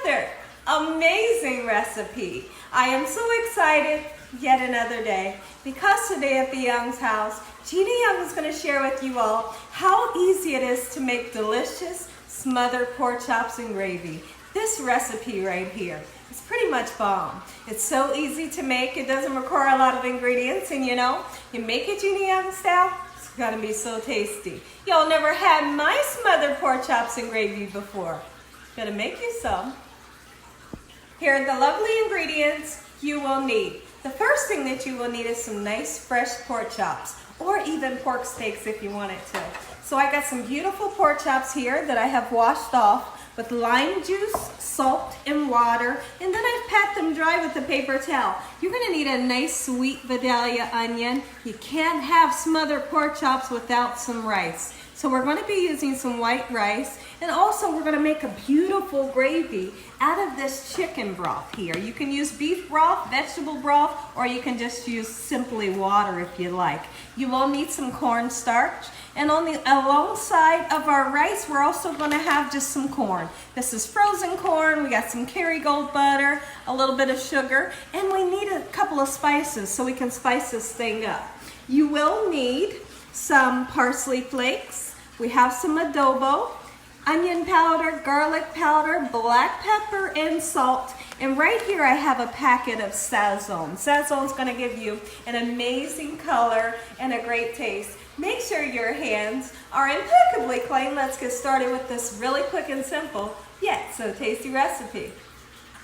smothered. Amazing recipe. I am so excited yet another day because today at the Young's house, Gina Young is going to share with you all how easy it is to make delicious smothered pork chops and gravy. This recipe right here is pretty much bomb. It's so easy to make. It doesn't require a lot of ingredients, and you know, you make it Gina Young style, it's gonna be so tasty. Y'all never had my smothered pork chops and gravy before. Gonna make you some. Here are the lovely ingredients you will need. The first thing that you will need is some nice fresh pork chops, or even pork steaks if you wanted to. So I got some beautiful pork chops here that I have washed off with lime juice, salt, and water, and then I've pat them dry with a paper towel. You're gonna need a nice sweet Vidalia onion. You can't have smothered pork chops without some rice. So we're gonna be using some white rice, and also we're gonna make a beautiful gravy out of this chicken broth here. You can use beef broth, vegetable broth, or you can just use simply water if you like. You will need some cornstarch, and on the alongside of our rice, we're also gonna have just some corn. This is frozen corn, we got some Kerrygold butter, a little bit of sugar, and we need a couple of spices so we can spice this thing up. You will need some parsley flakes, we have some adobo, onion powder, garlic powder, black pepper, and salt. And right here I have a packet of Sazon. Sazon's gonna give you an amazing color and a great taste. Make sure your hands are impeccably clean. Let's get started with this really quick and simple, yet so tasty recipe.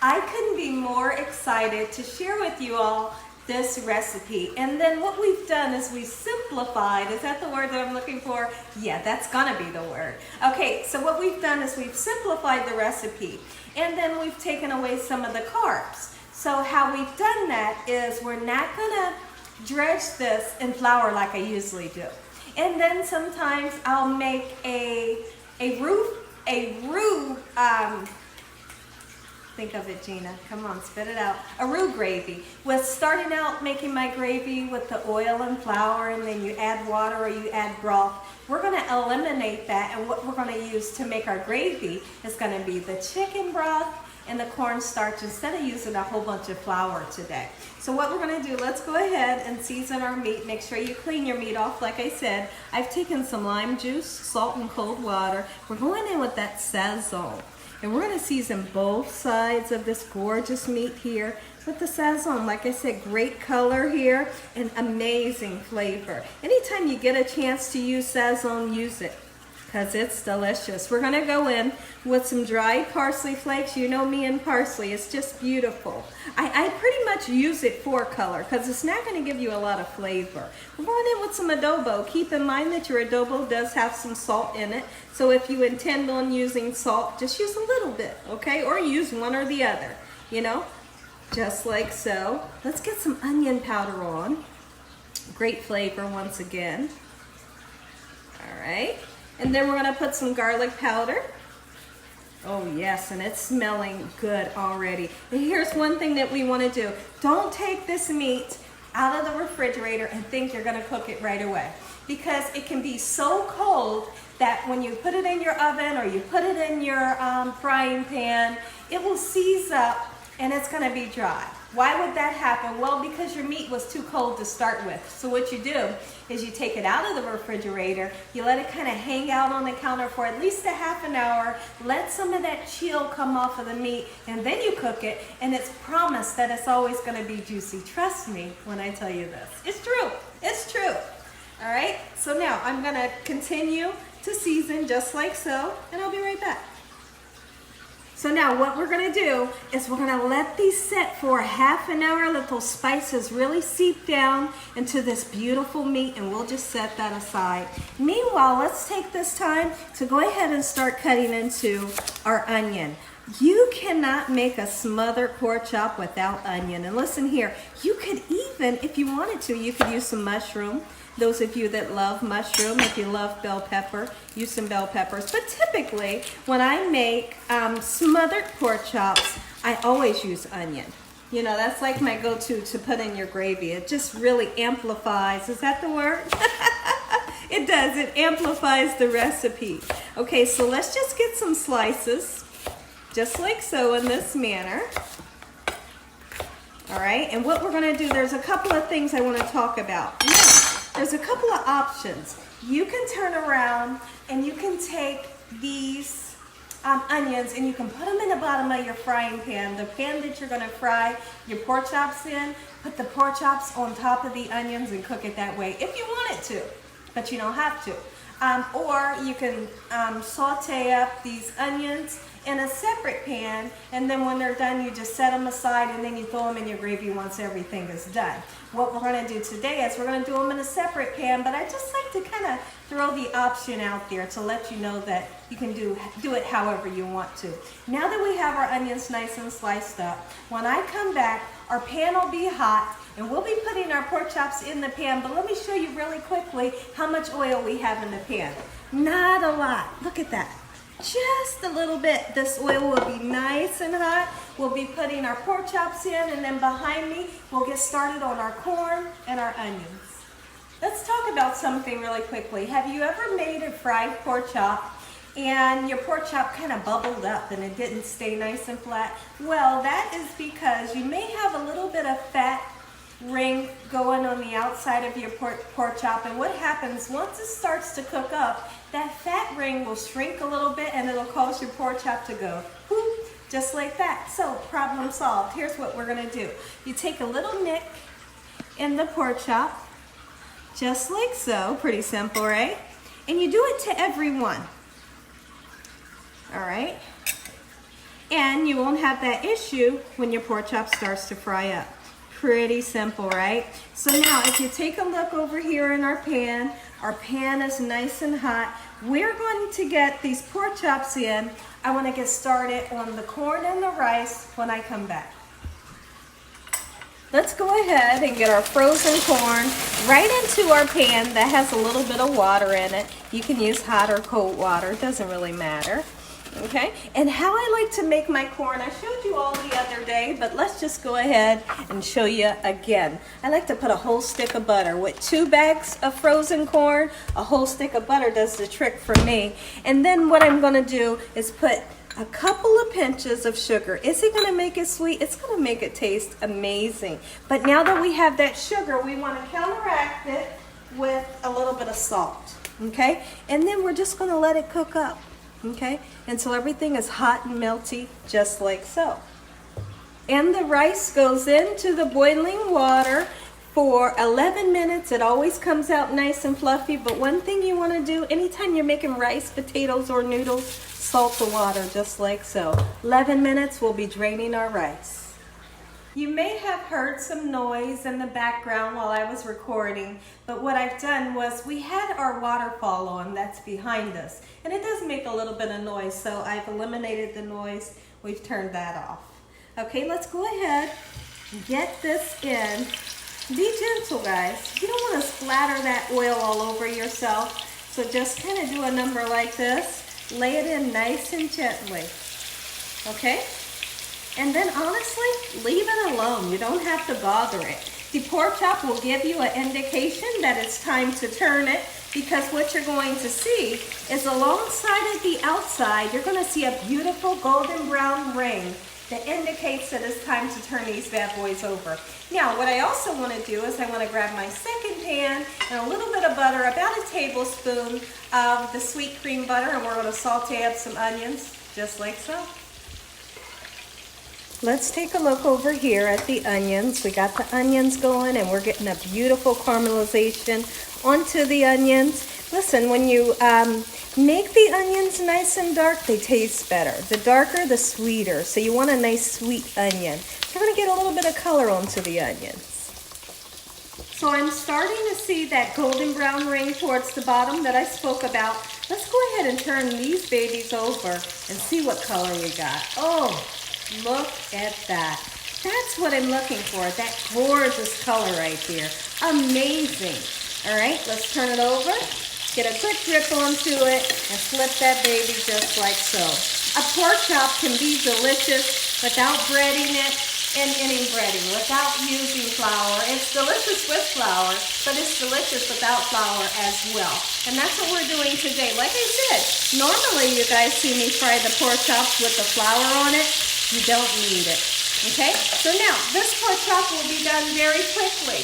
I couldn't be more excited to share with you all this recipe. And then what we've done is we simplified. Is that the word that I'm looking for? Yeah, that's gonna be the word. Okay, so what we've done is we've simplified the recipe, and then we've taken away some of the carbs. So how we've done that is we're not gonna dredge this in flour like I usually do. And then sometimes I'll make a roux, think of it, Gina. Come on, spit it out. A roux gravy. With starting out making my gravy with the oil and flour, and then you add water or you add broth. We're gonna eliminate that, and what we're gonna use to make our gravy is gonna be the chicken broth and the cornstarch instead of using a whole bunch of flour today. So what we're gonna do, let's go ahead and season our meat. Make sure you clean your meat off. Like I said, I've taken some lime juice, salt, and cold water. We're going in with that Sazon. And we're gonna season both sides of this gorgeous meat here with the Sazon. Like I said, great color here and amazing flavor. Anytime you get a chance to use Sazon, use it, because it's delicious. We're gonna go in with some dried parsley flakes. You know me and parsley, it's just beautiful. I pretty much use it for color because it's not gonna give you a lot of flavor. We're going in with some adobo. Keep in mind that your adobo does have some salt in it. So if you intend on using salt, just use a little bit, okay? Or use one or the other, you know? Just like so. Let's get some onion powder on. Great flavor once again. All right. And then we're gonna put some garlic powder. Oh yes, and it's smelling good already. And here's one thing that we wanna do. Don't take this meat out of the refrigerator and think you're gonna cook it right away, because it can be so cold that when you put it in your oven or you put it in your frying pan, it will seize up and it's gonna be dry. Why would that happen? Well, because your meat was too cold to start with. So what you do is you take it out of the refrigerator, you let it kind of hang out on the counter for at least a half an hour, let some of that chill come off of the meat, and then you cook it, and it's promised that it's always gonna be juicy. Trust me when I tell you this. It's true, it's true. All right, so now I'm gonna continue to season just like so, and I'll be right back. So now what we're gonna do is we're gonna let these set for a half an hour, let those spices really seep down into this beautiful meat, and we'll just set that aside. Meanwhile, let's take this time to go ahead and start cutting into our onion. You cannot make a smothered pork chop without onion. And listen here, you could even, if you wanted to, you could use some mushroom. Those of you that love mushroom, if you love bell pepper, use some bell peppers. But typically, when I make smothered pork chops, I always use onion. You know, that's like my go-to to put in your gravy. It just really amplifies, is that the word? It does, it amplifies the recipe. Okay, so let's just get some slices. just like so, in this manner. All right, and what we're gonna do, there's a couple of things I wanna talk about. Now, there's a couple of options. You can turn around and you can take these onions and you can put them in the bottom of your frying pan, the pan that you're gonna fry your pork chops in. Put the pork chops on top of the onions and cook it that way if you wanted to, but you don't have to. Or you can saute up these onions in a separate pan, and then when they're done, you just set them aside and then you throw them in your gravy once everything is done. What we're gonna do today is we're gonna do them in a separate pan, but I just like to kind of throw the option out there to let you know that you can do it however you want to. Now that we have our onions nice and sliced up, when I come back, our pan will be hot and we'll be putting our pork chops in the pan, but let me show you really quickly how much oil we have in the pan. Not a lot, look at that. Just a little bit. This oil will be nice and hot. We'll be putting our pork chops in, and then behind me, we'll get started on our corn and our onions. Let's talk about something really quickly. Have you ever made a fried pork chop and your pork chop kind of bubbled up and it didn't stay nice and flat? Well, that is because you may have a little bit of fat ring going on the outside of your pork chop, and what happens once it starts to cook up, that fat ring will shrink a little bit and it'll cause your pork chop to go whoop, just like that. So problem solved. Here's what we're gonna do. You take a little nick in the pork chop, just like so, pretty simple, right? And you do it to every one, all right? And you won't have that issue when your pork chop starts to fry up. Pretty simple, right? So now if you take a look over here in our pan is nice and hot. We're going to get these pork chops in. I want to get started on the corn and the rice when I come back. Let's go ahead and get our frozen corn right into our pan that has a little bit of water in it. You can use hot or cold water, it doesn't really matter. Okay, and how I like to make my corn, I showed you all the other day, but let's just go ahead and show you again. I like to put a whole stick of butter. With 2 bags of frozen corn, a whole stick of butter does the trick for me. And then what I'm going to do is put a couple of pinches of sugar. Is it going to make it sweet? It's going to make it taste amazing. But now that we have that sugar, we want to counteract it with a little bit of salt. Okay, and then we're just going to let it cook up. Okay, until everything is hot and melty, just like so. And the rice goes into the boiling water for 11 minutes. It always comes out nice and fluffy, but one thing you want to do anytime you're making rice, potatoes, or noodles, salt the water just like so. 11 minutes, we'll be draining our rice. You may have heard some noise in the background while I was recording, but what I've done was we had our waterfall on that's behind us, and it does make a little bit of noise, so I've eliminated the noise. We've turned that off. Okay, let's go ahead and get this in. Be gentle, guys. You don't want to splatter that oil all over yourself, so just kind of do a number like this. Lay it in nice and gently. Okay? And then honestly, leave it alone. You don't have to bother it. The pork chop will give you an indication that it's time to turn it, because what you're going to see is alongside of the outside, you're going to see a beautiful golden brown ring that indicates that it's time to turn these bad boys over. Now, what I also want to do is I want to grab my second pan and a little bit of butter, about a tablespoon of the sweet cream butter, and we're going to saute up some onions, just like so. Let's take a look over here at the onions. We got the onions going and we're getting a beautiful caramelization onto the onions. Listen, when you make the onions nice and dark, they taste better. The darker, the sweeter. So you want a nice sweet onion. You're going to get a little bit of color onto the onions. So I'm starting to see that golden brown ring towards the bottom that I spoke about. Let's go ahead and turn these babies over and see what color we got. Oh, look at that. That's what I'm looking for, that gorgeous color right here. Amazing. All right, let's turn it over. Get a quick grip onto it and flip that baby just like so. A pork chop can be delicious without breading it. in any breading without using flour. It's delicious with flour, but it's delicious without flour as well. And that's what we're doing today. Like I said, normally you guys see me fry the pork chops with the flour on it. You don't need it. Okay? So now, this pork chop will be done very quickly.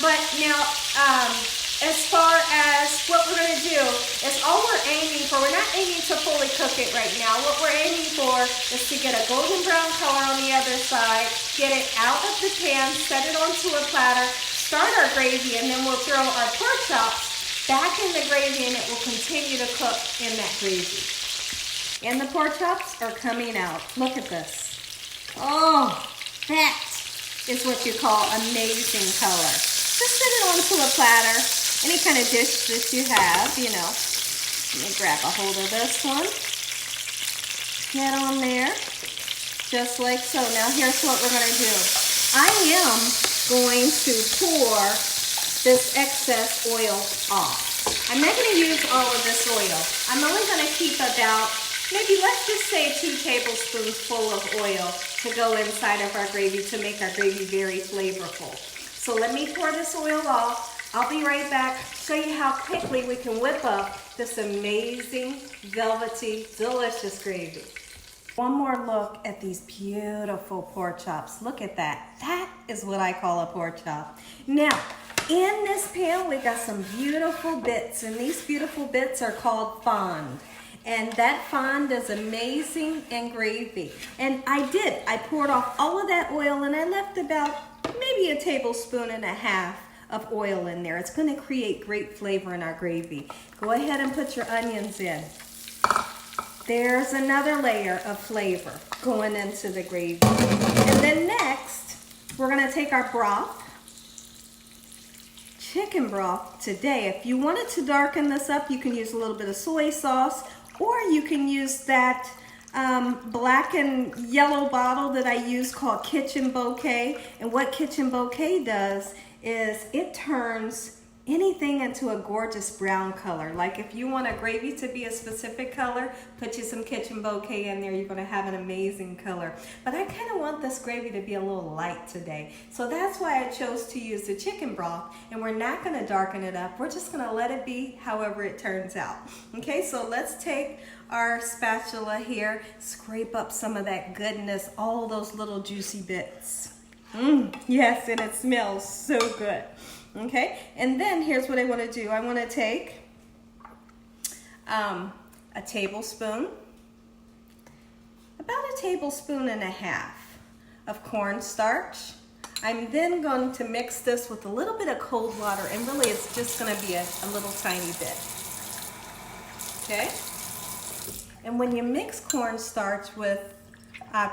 But now, as far as what we're going to do is all we're aiming for, we're not aiming to fully cook it right now. What we're aiming for is to get a golden brown color on the other side, get it out of the pan, set it onto a platter, start our gravy, and then we'll throw our pork chops back in the gravy and it will continue to cook in that gravy. And the pork chops are coming out. Look at this. Oh, that is what you call amazing color. Just set it onto a platter. Any kind of dish that you have, you know. Let me grab a hold of this one. Get on there, just like so. Now here's what we're gonna do. I am going to pour this excess oil off. I'm not gonna use all of this oil. I'm only gonna keep about, maybe let's just say 2 tablespoons full of oil to go inside of our gravy to make our gravy very flavorful. So let me pour this oil off. I'll be right back, show you how quickly we can whip up this amazing, velvety, delicious gravy. One more look at these beautiful pork chops. Look at that. That is what I call a pork chop. Now, in this pan, we got some beautiful bits, and these beautiful bits are called fond. And that fond is amazing in gravy. And I poured off all of that oil, and I left about maybe 1.5 tablespoons of oil in there. It's going to create great flavor in our gravy. Go ahead and put your onions in. There's another layer of flavor going into the gravy. And then next, we're going to take our broth, chicken broth today. If you wanted to darken this up, you can use a little bit of soy sauce, or you can use that black and yellow bottle that I use called Kitchen Bouquet. And what Kitchen Bouquet does is it turns anything into a gorgeous brown color. Like if you want a gravy to be a specific color, put you some Kitchen Bouquet in there, you're gonna have an amazing color. But I kind of want this gravy to be a little light today. So that's why I chose to use the chicken broth, and we're not gonna darken it up. We're just gonna let it be however it turns out. Okay, so let's take our spatula here, scrape up some of that goodness, all those little juicy bits. Yes, and it smells so good. Okay, and then here's what I want to do. I want to take a tablespoon, about 1.5 tablespoons of cornstarch. I'm then going to mix this with a little bit of cold water, and really it's just going to be a little tiny bit. Okay, and when you mix cornstarch with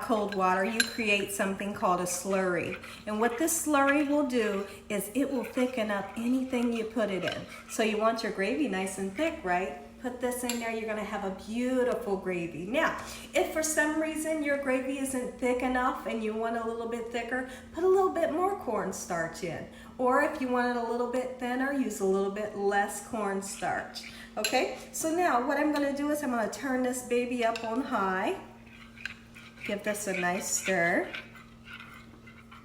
cold water, you create something called a slurry. And what this slurry will do is it will thicken up anything you put it in. So you want your gravy nice and thick, right? Put this in there, you're gonna have a beautiful gravy. Now, if for some reason your gravy isn't thick enough and you want a little bit thicker, put a little bit more cornstarch in. Or if you want it a little bit thinner, use a little bit less cornstarch. Okay, so now what I'm gonna do is I'm gonna turn this baby up on high. Give this a nice stir,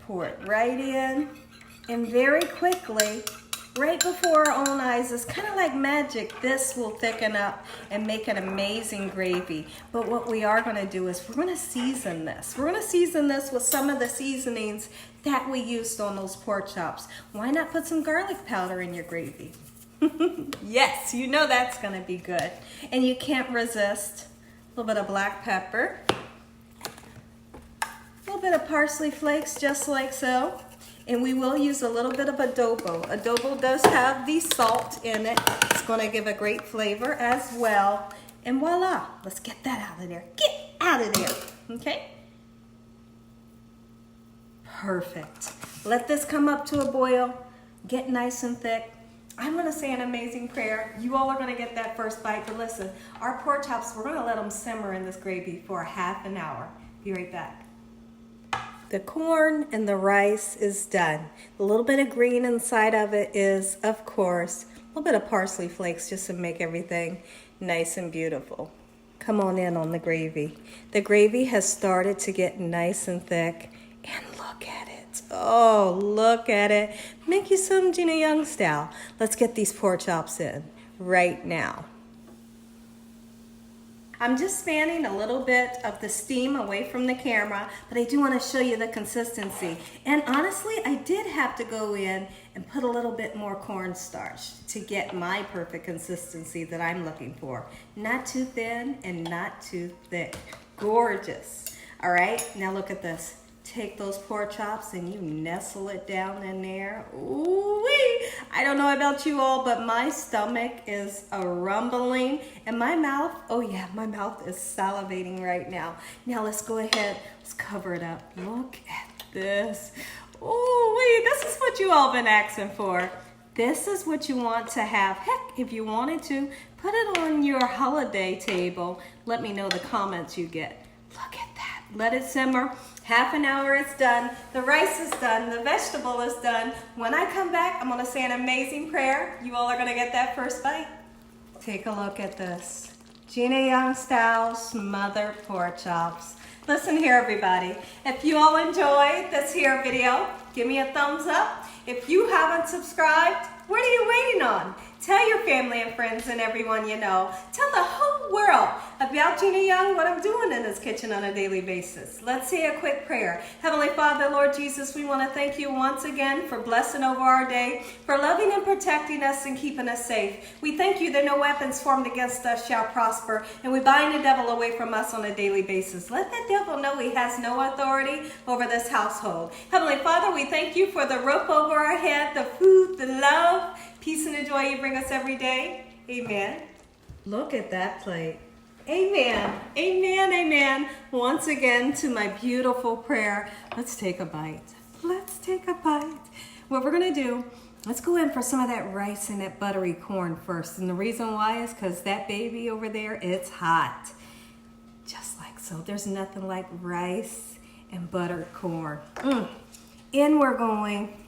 pour it right in, and very quickly, right before our own eyes, it's kind of like magic, this will thicken up and make an amazing gravy. But what we are going to do is we're going to season this. We're going to season this with some of the seasonings that we used on those pork chops. Why not put some garlic powder in your gravy? Yes, you know that's going to be good. And you can't resist a little bit of black pepper. A little bit of parsley flakes, just like so. And we will use a little bit of adobo. Adobo does have the salt in it. It's going to give a great flavor as well. And voila, let's get that out of there. Get out of there, okay? Perfect. Let this come up to a boil, get nice and thick. I'm going to say an amazing prayer. You all are going to get that first bite. But listen, our pork chops, we're going to let them simmer in this gravy for ½ an hour. Be right back. The corn and the rice is done. A little bit of green inside of it is, of course, a little bit of parsley flakes just to make everything nice and beautiful. Come on in on the gravy. The gravy has started to get nice and thick, and Look at it. Oh, look at it. Make you some Gina Young style. Let's get these pork chops in right now. I'm just fanning a little bit of the steam away from the camera, but I do want to show you the consistency. And honestly, I did have to go in and put a little bit more cornstarch to get my perfect consistency that I'm looking for. Not too thin and not too thick. Gorgeous. All right, now look at this. Take those pork chops and you nestle it down in there. Ooh-wee! I don't know about you all, but my stomach is a rumbling and my mouth, oh yeah, my mouth is salivating right now. Now let's go ahead, let's cover it up. Look at this. Ooh-wee, this is what you all been asking for. This is what you want to have. Heck, if you wanted to, put it on your holiday table. Let me know the comments you get. Look at that. Let it simmer. Half an hour, it's done. The rice is done. The vegetable is done. When I come back, I'm going to say an amazing prayer. You all are going to get that first bite. Take a look at this. Gina Young Style Smothered Pork Chops. Listen here, everybody. If you all enjoyed this here video, give me a thumbs up. If you haven't subscribed, what are you waiting on? Tell your family and friends and everyone you know. Tell the whole world about Gina Young, what I'm doing in this kitchen on a daily basis. Let's say a quick prayer. Heavenly Father, Lord Jesus, we want to thank you once again for blessing over our day, for loving and protecting us and keeping us safe. We thank you that no weapons formed against us shall prosper, and we bind the devil away from us on a daily basis. Let the devil know he has no authority over this household. Heavenly Father, we thank you for the roof over our head, the food, the love, peace and the joy you bring us every day. Amen. Look at that plate. Amen. Amen. Amen. Once again to my beautiful prayer. Let's take a bite. Let's take a bite. What we're going to do, let's go in for some of that rice and that buttery corn first. And the reason why is because that baby over there, it's hot. Just like so. There's nothing like rice and buttered corn. In we're going.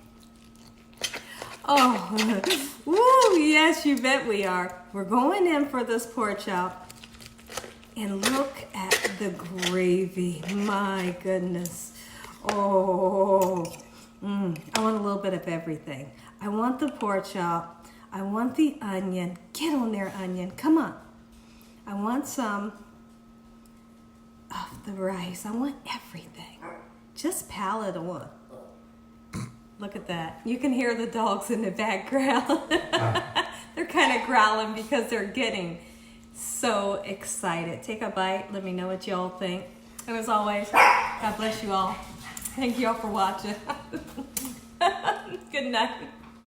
Oh, woo, yes, you bet we are. We're going in for this pork chop. And look at the gravy. My goodness. Oh, I want a little bit of everything. I want the pork chop. I want the onion. Get on there, onion. Come on. I want some of the rice. I want everything. Just pile it on. Look at that. You can hear the dogs in the background. They're kind of growling because they're getting so excited. Take a bite. Let me know what y'all think. And as always, God bless you all. Thank you all for watching. Good night.